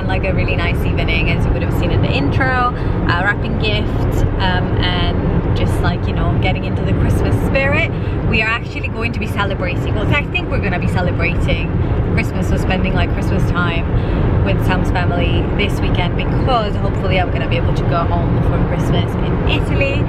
like a really nice evening, as you would have seen in the intro, wrapping gifts and just like, you know, getting into the Christmas spirit. We are actually going to be celebrating, well, I think we're going to be celebrating Christmas, so spending like Christmas time with Sam's family this weekend, because hopefully I'm going to be able to go home for Christmas in Italy.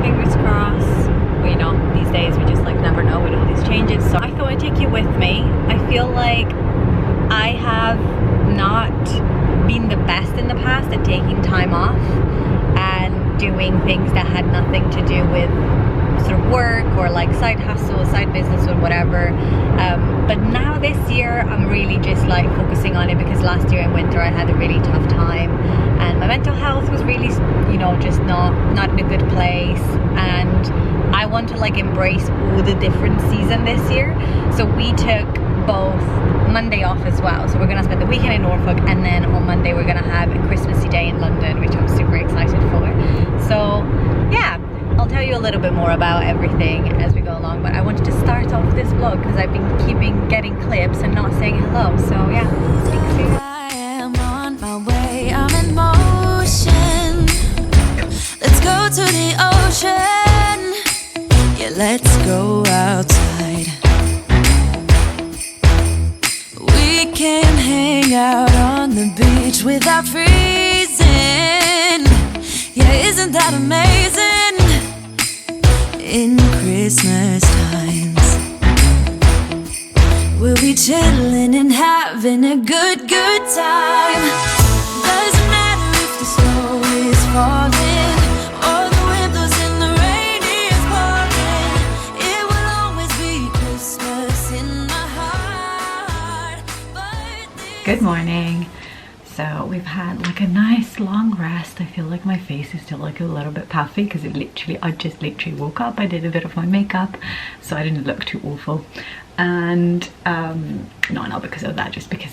Fingers crossed. But, you know, these days we just like never know with all these changes. So I thought I'd take you with me. I feel like I have not been the best in the past at taking time off and doing things that had nothing to do with sort of work or like side hustle, side business or whatever. But now this year I'm really just like focusing on it, because last year in winter I had a really tough time and my mental health was really, you know, just not in a good place, and I want to like embrace all the different season this year. So we took both Monday off as well, so we're gonna spend the weekend in Norfolk, and then on Monday we're gonna have a Christmassy day in London, which I'm super excited for. So yeah, I'll tell you a little bit more about everything as we go along, but I wanted to start off this vlog because I've been getting clips and not saying hello. So yeah, speak soon. I am on my way, I'm in motion. Let's go to the ocean. Yeah, let's go outside. We can hang out on the beach without freezing. Yeah, isn't that amazing? In Christmas times, we'll be chilling and having a good time. Doesn't matter if the snow is falling or the windows in the rain is pouring. It will always be Christmas in my heart. Good morning. So we've had like a nice long rest. I feel like my face is still like a little bit puffy because I just literally woke up. I did a bit of my makeup so I didn't look too awful, and not because of that, just because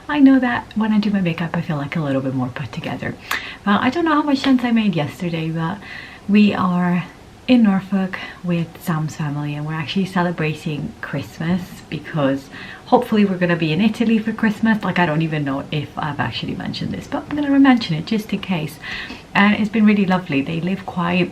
I know that when I do my makeup I feel like a little bit more put together. Well, I don't know how much sense I made yesterday, but we are in Norfolk with Sam's family and we're actually celebrating Christmas, because hopefully we're going to be in Italy for Christmas. Like, I don't even know if I've actually mentioned this, but I'm going to mention it just in case. And it's been really lovely. They live quite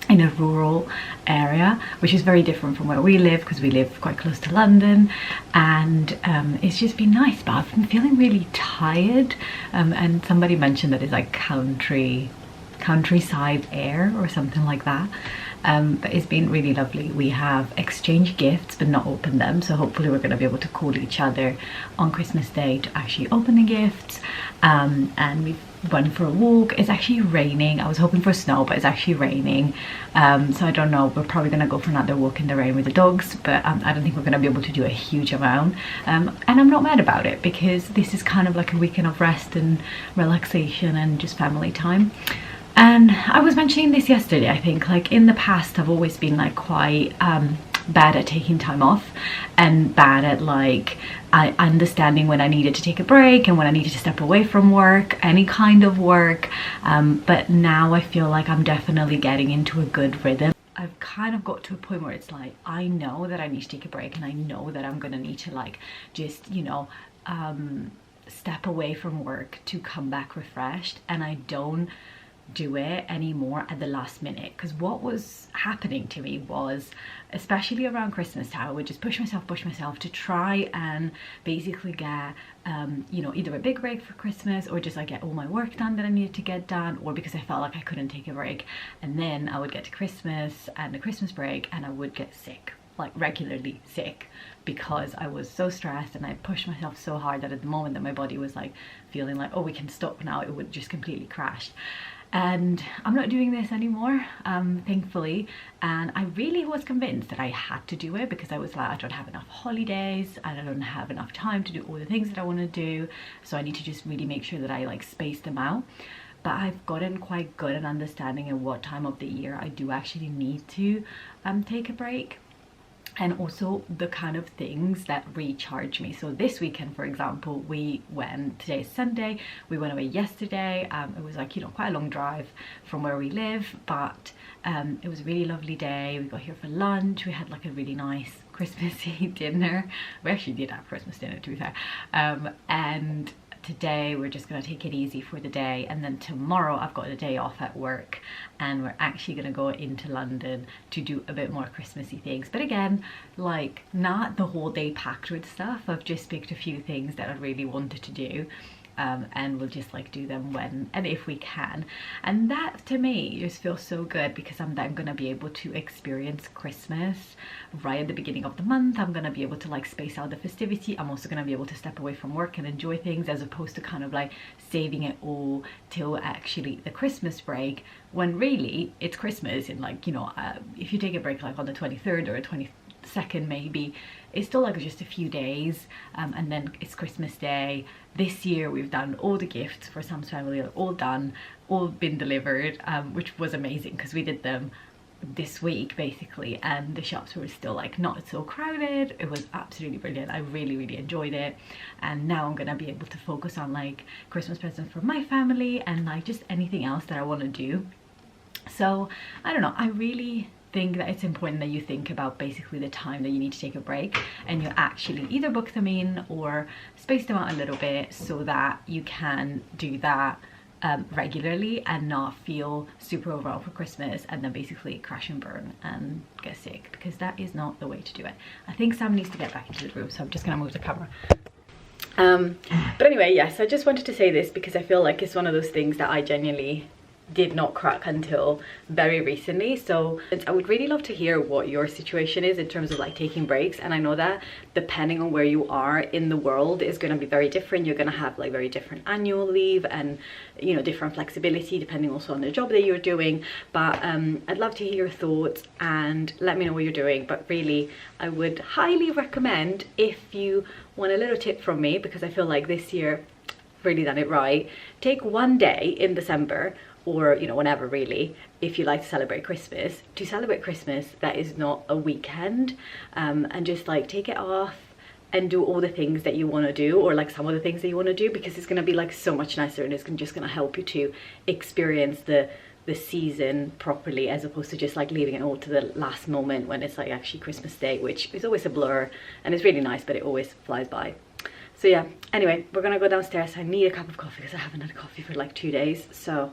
in a rural area, which is very different from where we live, because we live quite close to London, and it's just been nice. But I've been feeling really tired, and somebody mentioned that it's like countryside air or something like that. But it's been really lovely. We have exchanged gifts but not opened them, so hopefully we're going to be able to call each other on Christmas Day to actually open the gifts. And we've went for a walk. It's actually raining. I was hoping for snow, but it's actually raining, so I don't know. We're probably going to go for another walk in the rain with the dogs, but I don't think we're going to be able to do a huge amount, and I'm not mad about it, because this is kind of like a weekend of rest and relaxation and just family time. And I was mentioning this yesterday, I think, like in the past I've always been like quite bad at taking time off, and bad at like understanding when I needed to take a break and when I needed to step away from work, any kind of work. But now I feel like I'm definitely getting into a good rhythm. I've kind of got to a point where it's like, I know that I need to take a break, and I know that I'm gonna need to like just, you know, step away from work to come back refreshed, and I don't do it anymore at the last minute. Because what was happening to me was, especially around Christmas time, I would just push myself to try and basically get you know, either a big break for Christmas, or just like get all my work done that I needed to get done, or because I felt like I couldn't take a break. And then I would get to Christmas and the Christmas break and I would get sick, like regularly sick, because I was so stressed and I pushed myself so hard that at the moment that my body was like feeling like, oh, we can stop now, it would just completely crash. And I'm not doing this anymore, thankfully, and I really was convinced that I had to do it, because I was like, I don't have enough holidays and I don't have enough time to do all the things that I want to do, so I need to just really make sure that I like space them out. But I've gotten quite good at understanding at what time of the year I do actually need to take a break, and also the kind of things that recharge me. So this weekend, for example, we went, today is Sunday, we went away yesterday. It was like, you know, quite a long drive from where we live, but it was a really lovely day. We got here for lunch, we had like a really nice Christmassy dinner. We actually did have Christmas dinner, to be fair, and today we're just gonna take it easy for the day, and then tomorrow I've got a day off at work and we're actually gonna go into London to do a bit more Christmassy things. But again, like, not the whole day packed with stuff. I've just picked a few things that I really wanted to do. And we'll just like do them when and if we can, and that to me just feels so good, because I'm then gonna be able to experience Christmas right at the beginning of the month. I'm gonna be able to like space out the festivity. I'm also gonna be able to step away from work and enjoy things, as opposed to kind of like saving it all till actually the Christmas break, when really it's Christmas. And like, you know, if you take a break like on the 23rd or 22nd maybe, it's still like just a few days, and then it's Christmas Day. This year we've done all the gifts for Sam's family, all done, all been delivered, which was amazing because we did them this week basically, and the shops were still like not so crowded. It was absolutely brilliant. I really enjoyed it, and now I'm gonna be able to focus on like Christmas presents for my family and like just anything else that I want to do. So I don't know, I really think that it's important that you think about basically the time that you need to take a break, and you actually either book them in or space them out a little bit so that you can do that regularly and not feel super overwhelmed for Christmas and then basically crash and burn and get sick, because that is not the way to do it. I think Sam needs to get back into the room, so I'm just gonna move the camera. But anyway, yes, I just wanted to say this because I feel like it's one of those things that I genuinely did not crack until very recently. So I would really love to hear what your situation is in terms of like taking breaks, and I know that depending on where you are in the world is going to be very different. You're going to have like very different annual leave and, you know, different flexibility depending also on the job that you're doing. But I'd love to hear your thoughts and let me know what you're doing. But really, I would highly recommend, if you want a little tip from me, because I feel like this year really done it right, take one day in December, or you know, whenever really, if you like to celebrate Christmas, that is not a weekend, and just like take it off and do all the things that you want to do, or like some of the things that you want to do, because it's going to be like so much nicer, and it's just going to help you to experience the season properly, as opposed to just like leaving it all to the last moment when it's like actually Christmas Day, which is always a blur and it's really nice, but it always flies by. So yeah, anyway, we're gonna go downstairs. I need a cup of coffee because I haven't had coffee for like 2 days. So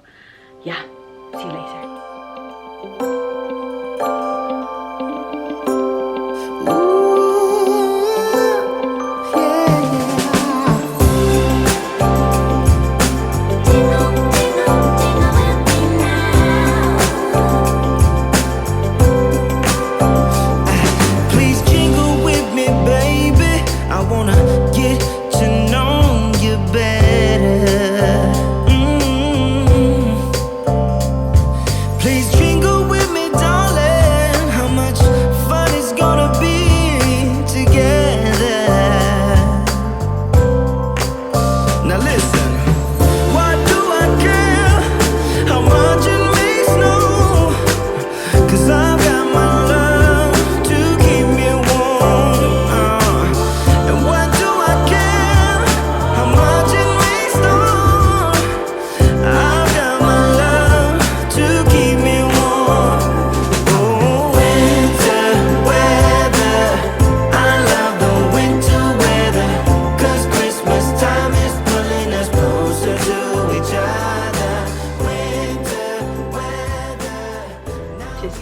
yeah, see you later.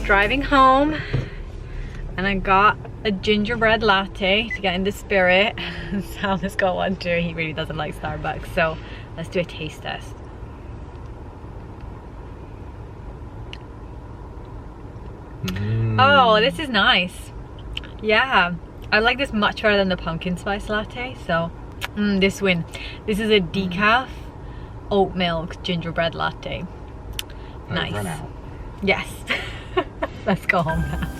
Driving home, and I got a gingerbread latte to get in the spirit. Sam has got one too. He really doesn't like Starbucks, so let's do a taste test. Oh, this is nice. Yeah, I like this much better than the pumpkin spice latte. So this win. This is a decaf oat milk gingerbread latte. Nice. Yes. Let's go home now.